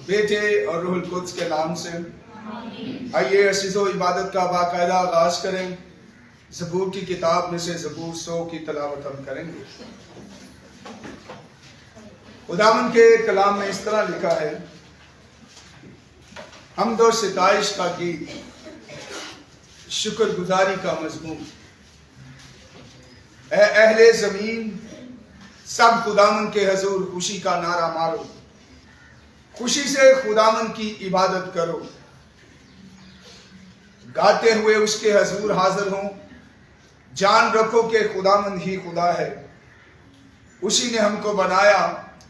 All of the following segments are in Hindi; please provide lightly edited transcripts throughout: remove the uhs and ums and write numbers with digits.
बेटे और रूहुल कुद्स के नाम से। आइए अज़ीज़ो इबादत का बाकायदा आगाज करें। ज़बूर की किताब में से ज़बूर 100 की तलावत हम करेंगे। खुदावंद के कलाम में इस तरह लिखा है, हम्द और सिताइश का गीत, शुक्रगुजारी का मज़मून। ऐ अहले ज़मीन, सब खुदावंद के हजूर खुशी का नारा मारो, खुशी से खुदावंद की इबादत करो, गाते हुए उसके हजूर हाजिर हों। जान रखो कि खुदावंद ही खुदा है, उसी ने हमको बनाया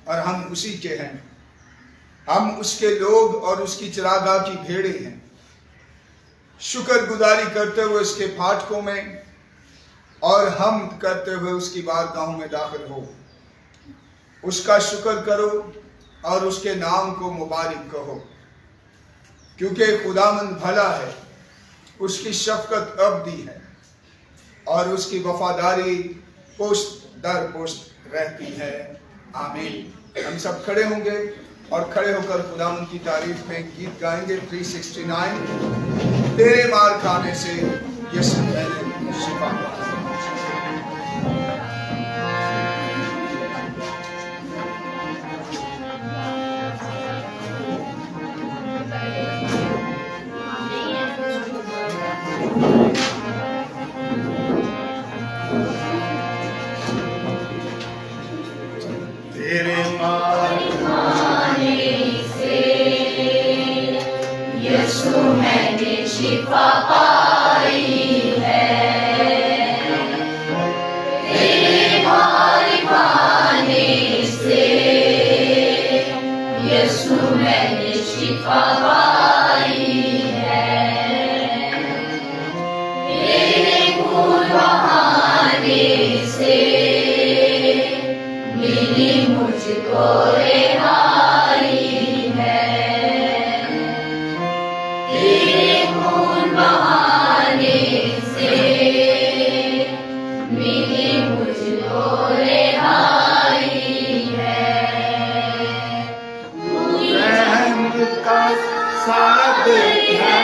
और हम उसी के हैं। हम उसके लोग और उसकी चरागाह की भेड़े हैं। शुक्रगुजारी करते हुए उसके फाटकों में और हम करते हुए उसकी बारगाहों में दाखिल हो। उसका शुक्र करो और उसके नाम को मुबारक कहो, क्योंकि खुदावंद भला है, उसकी शफकत अबदी है और उसकी वफादारी पुश्त दर पुश्त रहती है। आमीन। हम सब खड़े होंगे और खड़े होकर खुदावंद की तारीफ में गीत गाएंगे। 369, तेरे मार खाने से यीशु मैंने शिफा पाई। तेरे मार खाने से यीशु मैंने शिफा पाई है। तेरे मार खाने से यीशु मैंने शिफा पाई है। तेरे खून बहाने से मिली मुझको रिहाई है। तेरे खून बहाने से मिली मुझको रिहाई है। रहम का साथ है,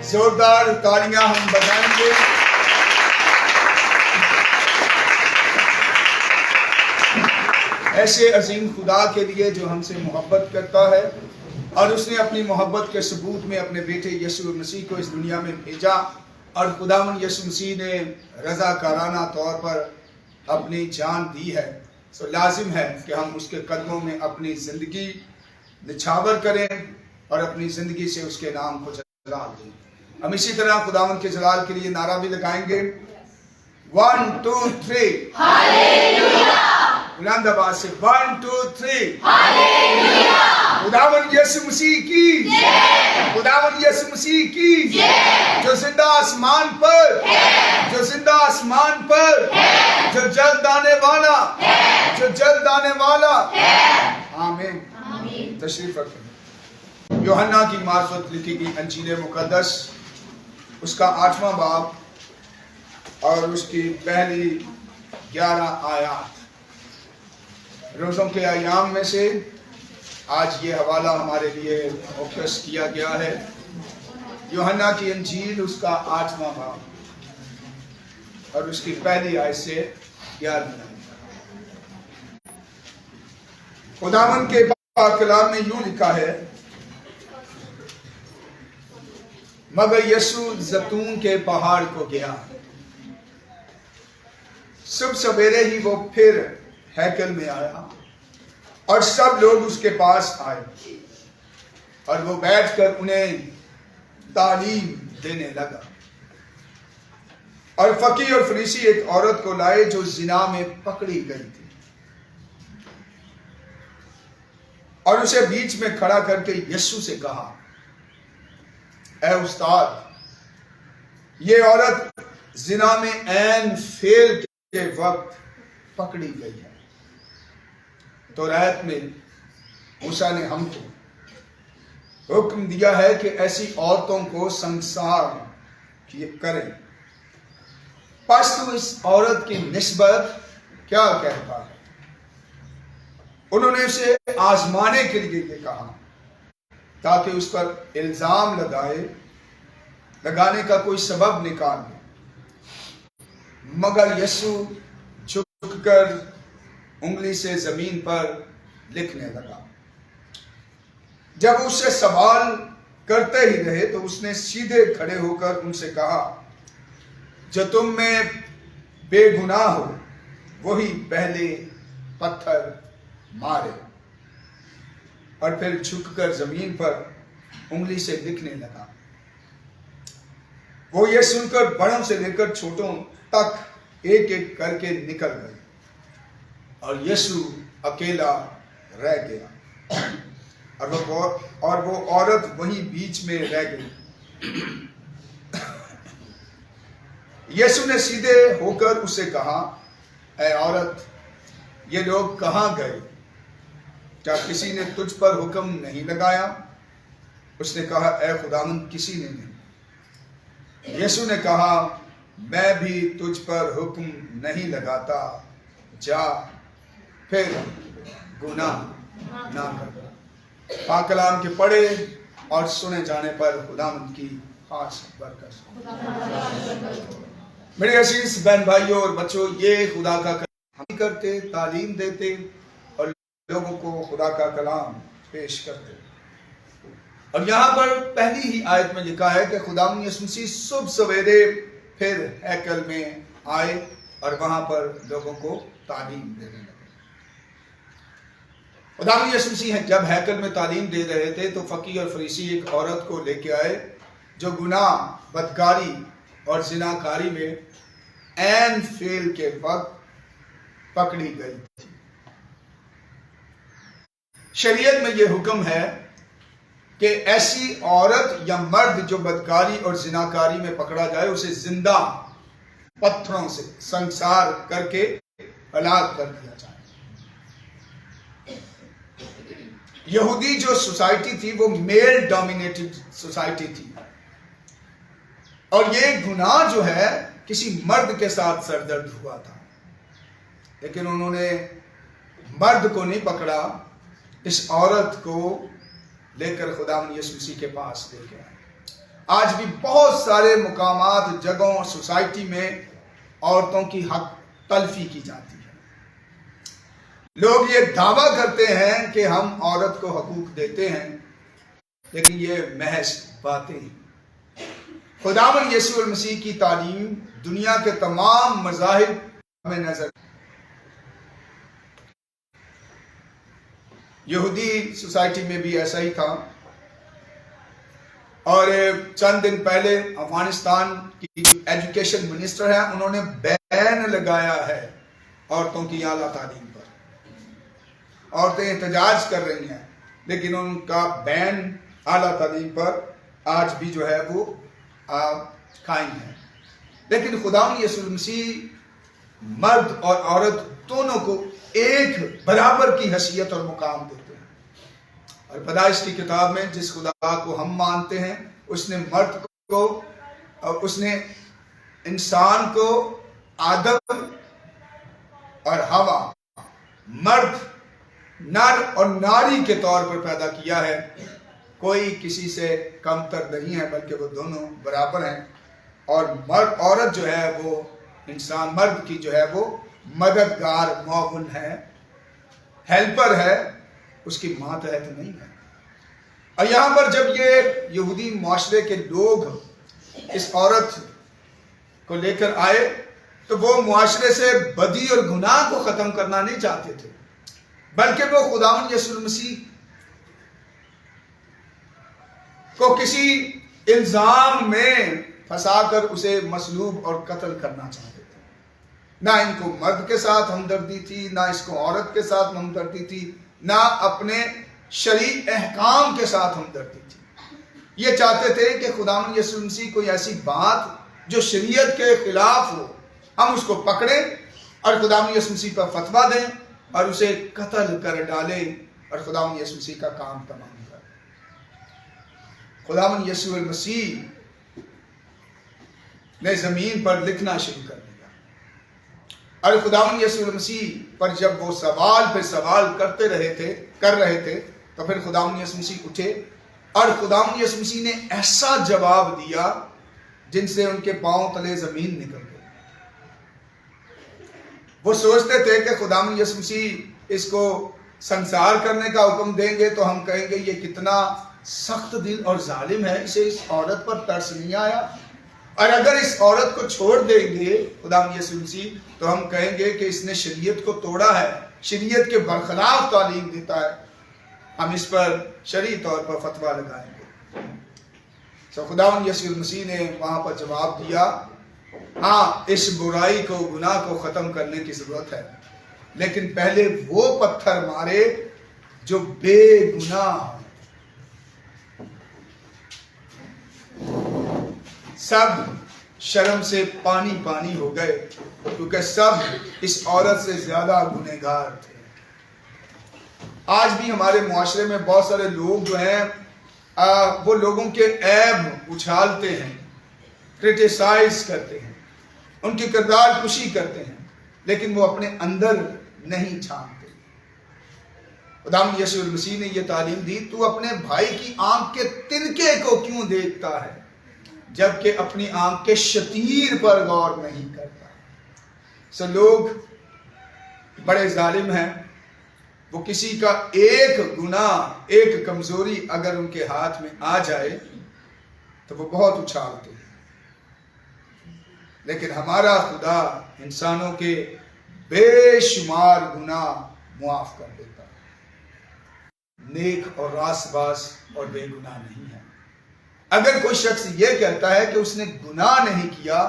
जोरदार तालियां हम बजाएंगे। ऐसे अजीम खुदा के लिए जो हमसे मोहब्बत करता है और उसने अपनी मोहब्बत के सबूत में अपने बेटे यीशु मसीह को इस दुनिया में भेजा, और खुदावंद यीशु मसीह ने रज़ाकाराना तौर पर अपनी जान दी है। सो लाजिम है कि हम उसके कदमों में अपनी ज़िंदगी निछावर करें और अपनी ज़िंदगी से उसके नाम को जलाल दें। हम इसी तरह खुदावंद के जलाल के लिए नारा भी लगाएंगे। 1 2 3 हालेलुया। बुलंद आवाज से 1 2 3 हालेलुया। खुदावंद यीशु मसीह की जय। खुदावंद यीशु मसीह की जय। जो जिंदा आसमान पर है, जो जिंदा आसमान पर है, जो जल्द आने वाला है, जो जल्द आने वाला है। आमीन। आमीन। तशरीफ रखें। यूहन्ना की मार्फत लिखी गई अंजील मुकद्दस, उसका 8वां बाब और उसकी पहली 11 आयत। रोज़ों के अयाम में से आज ये हवाला हमारे लिए फोकस किया गया है। यूहन्ना की अंजील उसका 8वां बाब और उसकी पहली आयत से 11। खुदावंद के पाक कलाम में यूं लिखा है, मगर यीशु जैतून के पहाड़ को गया। सुबह सवेरे ही वो फिर हैकल में आया और सब लोग उसके पास आए और वो बैठकर उन्हें तालीम देने लगा। और फकीह और फरीसी एक औरत को लाए जो जिना में पकड़ी गई थी, और उसे बीच में खड़ा करके यीशु से कहा, ऐ उस्ताद, ये औरत जिना में ऐन फेल के वक्त पकड़ी गई है। तो रात में मूसा ने हमको हुक्म दिया है कि ऐसी औरतों को संसार करें। बस तू इस औरत की निस्बत क्या कहता है? उन्होंने उसे आजमाने के लिए ये कहा ताकि उस पर इल्जाम लगाने का कोई सबब निकाल दे। मगर यीशु झुककर उंगली से जमीन पर लिखने लगा। जब उससे सवाल करते ही रहे तो उसने सीधे खड़े होकर उनसे कहा, जो तुम में बेगुनाह हो वही पहले पत्थर मारे। और फिर झुककर जमीन पर उंगली से लिखने लगा। वो ये सुनकर बड़ों से लेकर छोटों तक एक एक करके निकल गए और यीशु अकेला रह गया और वो औरत वहीं बीच में रह गई। यीशु ने सीधे होकर उसे कहा, ऐ औरत, ये लोग कहाँ गए? क्या किसी ने तुझ पर हुक्म नहीं लगाया? उसने कहा, ऐ खुदावंद, किसी ने नहीं। यीशु ने कहा, मैं भी तुझ पर हुक्म नहीं लगाता, जा फिर गुनाह ना कर। पाक कलाम के पढ़े और सुने जाने पर खुदावंद की खास बरकत। मेरे अजीज बहन भाइयों और बच्चों, ये खुदा का हम करते, तालीम देते और लोगों को खुदा का कलाम पेश करते। और यहाँ पर पहली ही आयत में लिखा है कि खुदावंद यीशु मसीह सुबह सवेरे फिर हैकल में आए और वहां पर लोगों को तालीम देने लगे। खुदावंद यीशु मसीह जब हैकल में तालीम दे रहे थे तो फकीह और फरीसी एक औरत को लेके आए जो गुनाह, बदकारी और जिनाकारी में ऐन फेल के वक्त पकड़ी गई थी। शरीयत में यह हुक्म है कि ऐसी औरत या मर्द जो बदकारी और जिनाकारी में पकड़ा जाए उसे जिंदा पत्थरों से संसार करके हलाक कर दिया जाए। यहूदी जो सोसाइटी थी वो मेल डोमिनेटेड सोसाइटी थी और ये गुनाह जो है किसी मर्द के साथ सरदर्द हुआ था, लेकिन उन्होंने मर्द को नहीं पकड़ा, इस औरत को लेकर खुदावंद यीशु मसीह के पास लेके आए। आज भी बहुत सारे मुकामात, जगहों, सोसाइटी में औरतों की हक तलफी की जाती है। लोग ये दावा करते हैं कि हम औरत को हकूक देते हैं, लेकिन ये महज बातें हैं। खुदावंद यीशु मसीह की तालीम दुनिया के तमाम मज़ाहिब में नजर, यहूदी सोसाइटी में भी ऐसा ही था। और चंद दिन पहले अफगानिस्तान की एजुकेशन मिनिस्टर है, उन्होंने बैन लगाया है औरतों की आला तालीम पर। औरतें एहतजाज कर रही हैं, लेकिन उनका बैन आला तालीम पर आज भी जो है वो कायम है। लेकिन खुदावंद यीशु मसीह मर्द और औरत दोनों को एक बराबर की हैसियत और मुकाम देते हैं। और पैदाइश की किताब में जिस खुदा को हम मानते हैं, उसने मर्द को और उसने इंसान को आदम और हवा, मर्द, नर और नारी के तौर पर पैदा किया है। कोई किसी से कमतर नहीं है, बल्कि वो दोनों बराबर हैं। और मर्द, औरत जो है वो इंसान, मर्द की जो है वो मददगार, मौबुन है, हेल्पर है, उसकी मातहत नहीं है। और यहां पर जब ये यहूदी माशरे के लोग इस औरत को लेकर आए, तो वो मुआशरे से बदी और गुनाह को खत्म करना नहीं चाहते थे, बल्कि वो खुदावंद यीशु मसीह को किसी इल्जाम में फंसाकर उसे मसलूब और कत्ल करना चाहते थे। ना इनको मर्द के साथ हमदर्दी थी, ना इसको औरत के साथ हमदर्दी थी, ना अपने शरीय अहकाम के साथ हमदर्दी थी। ये चाहते थे कि खुदावंद यीशु मसीह कोई ऐसी बात जो शरीयत के खिलाफ हो, हम उसको पकड़ें और खुदावंद यीशु मसीह पर फतवा दें और उसे कत्ल कर डालें, और खुदावंद यीशु मसीह का काम तमाम कर। खुदावंद यीशु मसीह ने जमीन पर लिखना शुरू कर दिया, और खुदावंद यीशु मसीह पर जब वो सवाल पे सवाल कर रहे थे, तो फिर खुदावंद यीशु मसीह उठे और खुदावंद यीशु मसीह ने ऐसा जवाब दिया जिनसे उनके पांव तले जमीन निकल गई। वो सोचते थे कि खुदावंद यीशु मसीह इसको संसार करने का हुक्म देंगे तो हम कहेंगे ये कितना सख्त दिल और जालिम है, इसे इस औरत पर तरस नहीं आया। और अगर इस औरत को छोड़ देंगे खुदावंद यीशु मसीह, तो हम कहेंगे कि इसने शरीयत को तोड़ा है, शरीयत के बरखिलाफ तालीम देता है, हम इस पर शरई तौर पर फतवा लगाएंगे। तो खुदावंद यीशु मसीह ने वहां पर जवाब दिया, हाँ, इस बुराई को, गुनाह को खत्म करने की जरूरत है, लेकिन पहले वो पत्थर मारे जो बेगुनाह। सब शर्म से पानी पानी हो गए, क्योंकि सब इस औरत से ज्यादा गुनहगार थे। आज भी हमारे मुआशरे में बहुत सारे लोग जो हैं वो लोगों के ऐब उछालते हैं, क्रिटिसाइज करते हैं, उनकी किरदार कुशी करते हैं, लेकिन वो अपने अंदर नहीं छानते। खुदावंद यीशु मसीह ने ये तालीम दी, तू अपने भाई की आंख के तिनके को क्यों देखता है, जबकि अपनी आंख के शतीर पर गौर नहीं करता। सो लोग बड़े जालिम हैं, वो किसी का एक गुनाह, एक कमजोरी अगर उनके हाथ में आ जाए तो वो बहुत उछालते हैं, लेकिन हमारा खुदा इंसानों के बेशुमार गुनाह मुआफ कर देता है, नेक और रासबास और बेगुनाह नहीं है। अगर कोई शख्स ये कहता है कि उसने गुनाह नहीं किया,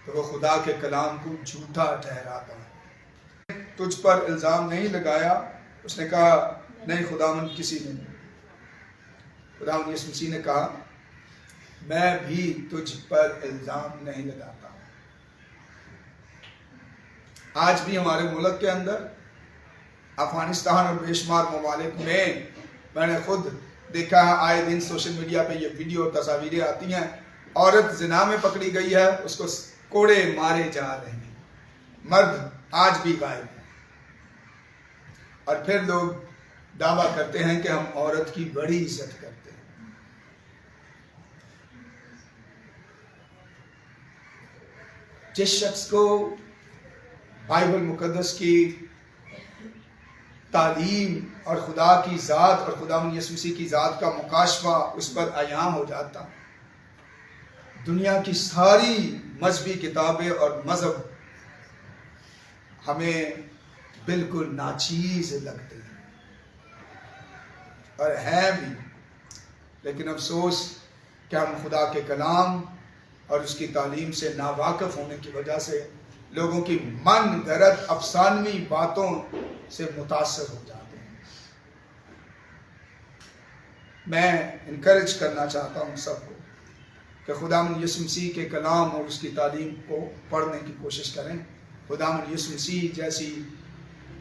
तो वो खुदा के कलाम को झूठा ठहराता है। तुझ पर इल्जाम नहीं लगाया, उसने कहा नहीं खुदावंद किसी ने नहीं। खुदावंद यीशु मसीह ने कहा मैं भी तुझ पर इल्जाम नहीं लगाता। आज भी हमारे मुल्क के अंदर, अफगानिस्तान और बेशुमार ममालिक में मैंने खुद देखा है, आए दिन सोशल मीडिया पे ये वीडियो तस्वीरें आती हैं, औरत जिना में पकड़ी गई है, उसको कोड़े मारे जा रहे हैं, मर्द आज भी गायब है। और फिर लोग दावा करते हैं कि हम औरत की बड़ी इज्जत करते हैं। जिस शख्स को बाइबल मुकद्दस की तालीम और खुदा की ज़ात और खुदा यीशु मसीह की ज़ात का मुकाशफा उस पर आयां हो जाता, दुनिया की सारी मजहबी किताबें और मजहब हमें बिल्कुल नाचीज लगते हैं और हैं भी। लेकिन अफसोस कि हम खुदा के कलाम और उसकी तालीम से नावाकिफ होने की वजह से लोगों की मन गलत अफसानवी बातों से मुतासर हो जाते हैं। मैं इनकरेज करना चाहता हूँ सबको कि खुदावंद यीशु मसीह के कलाम और उसकी तालीम को पढ़ने की कोशिश करें। खुदावंद यीशु मसीह जैसी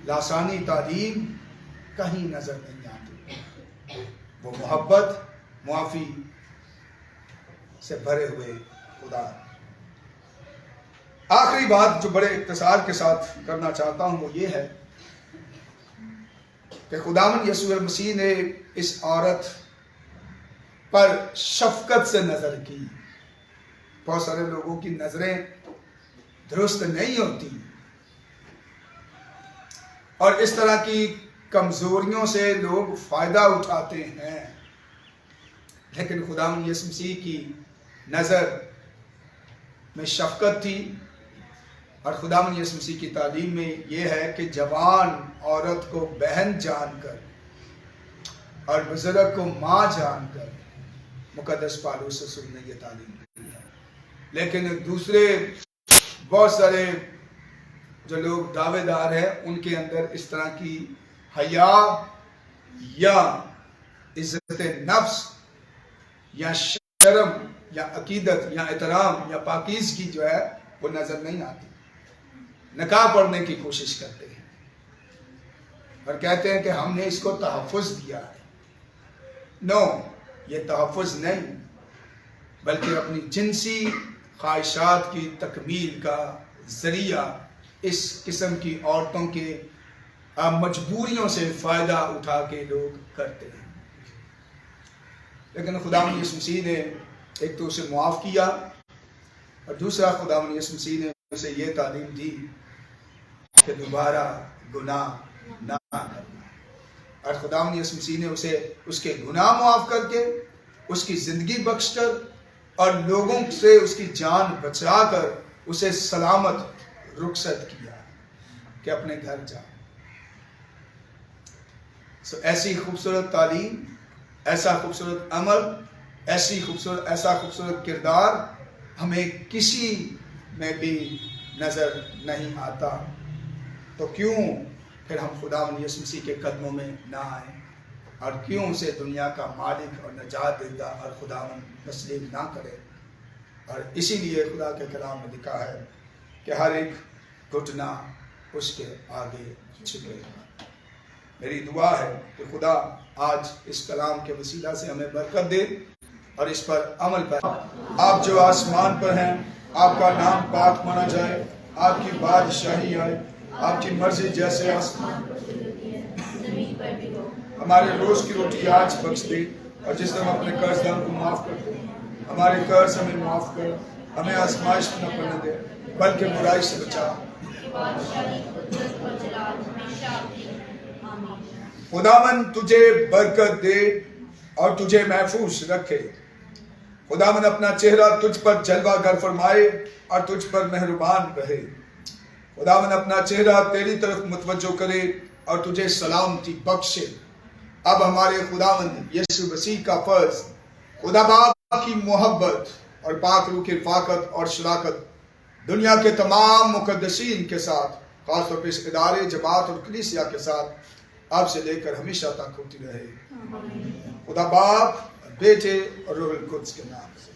लासानी तालीम कहीं नजर नहीं आती। वो मोहब्बत मुआफ़ी से भरे हुए खुदा। आखिरी बात जो बड़े इख्तिसार के साथ करना चाहता हूं वो ये है कि खुदावंद यीशु मसीह ने इस औरत पर शफकत से नजर की। बहुत सारे लोगों की नजरें दुरुस्त नहीं होती और इस तरह की कमजोरियों से लोग फायदा उठाते हैं, लेकिन खुदावंद यीशु मसीह की नजर में शफकत थी। और खुदावंद यीशु मसीह की तालीम में यह है कि जवान औरत को बहन जानकर और बुजुर्ग को माँ जानकर मुकद्दस पौलुस रसूल ने यह तालीम दी है। लेकिन दूसरे बहुत सारे जो लोग दावेदार हैं उनके अंदर इस तरह की हया या इज्जत नफ्स या शर्म या अकीदत या एहतराम या पाकीज़गी जो है वो नजर नहीं आती। नकाब पढ़ने की कोशिश करते हैं और कहते हैं कि हमने इसको तहफ़्फ़ुज़ दिया है। नो, ये तहफ़्फ़ुज़ नहीं बल्कि अपनी जिनसी ख्वाहिशात की तकमील का जरिया इस किस्म की औरतों के मजबूरियों से फ़ायदा उठा के लोग करते हैं। लेकिन खुदावंद यीशु मसीह ने एक तो उसे मुआफ़ किया और दूसरा खुदावंद यीशु मसीह ने उसे ये तालीम दी कि दोबारा गुनाह ना करना। और खुदावंद यीशु मसीह ने उसे उसके गुनाह मुआफ़ करके उसकी ज़िंदगी बख्शकर और लोगों से उसकी जान बचाकर उसे सलामत रुखसत किया कि अपने घर जा। ऐसी खूबसूरत तालीम, ऐसा खूबसूरत अमल, ऐसा खूबसूरत किरदार हमें किसी में भी नजर नहीं आता। तो क्यों फिर हम खुदावंद यीशु मसीह के कदमों में ना आए और क्यों उसे दुनिया का मालिक और नजात देता और खुदावंद तस्लीम ना करे। और इसीलिए खुदा के कलाम में लिखा है कि हर एक घुटना उसके आगे झुकेगा। मेरी दुआ है कि खुदा आज इस कलाम के वसीला से हमें बरकत दे और इस पर अमल कर। आप जो आसमान पर हैं, आपका नाम पाक माना जाए, आपकी बादशाही आए, आपकी मर्जी जैसे आसमान हमारे रोज की रोटी आज बख्श दे और जिस तरह अपने कर्जदार को माफ कर दे, हमारे कर्ज हमें माफ कर, हमें आजमाइश में न पड़ने दे बल्कि बुराई से बचा। खुदावंद तुझे बरकत दे और तुझे महफूज रखे। खुदावंद अपना चेहरा तुझ पर जलवागर फरमाए और तुझ पर मेहरबान रहे। खुदावंद अपना चेहरा तेरी तरफ मुतवज्जो करे और तुझे सलामती बख्शे। अब हमारे खुदावंद यीशु मसीह का फर्ज, खुदा बाप की मोहब्बत और पाक रूह की रफ़ाकत और शराकत दुनिया के तमाम मुक़द्दसीन के साथ, खासतौर पर इस इदारे जमात और कलीसिया के साथ अब से लेकर हमेशा तक होती रहे। खुदा बाप, बेटे और रूहुल कुद्स के नाम से।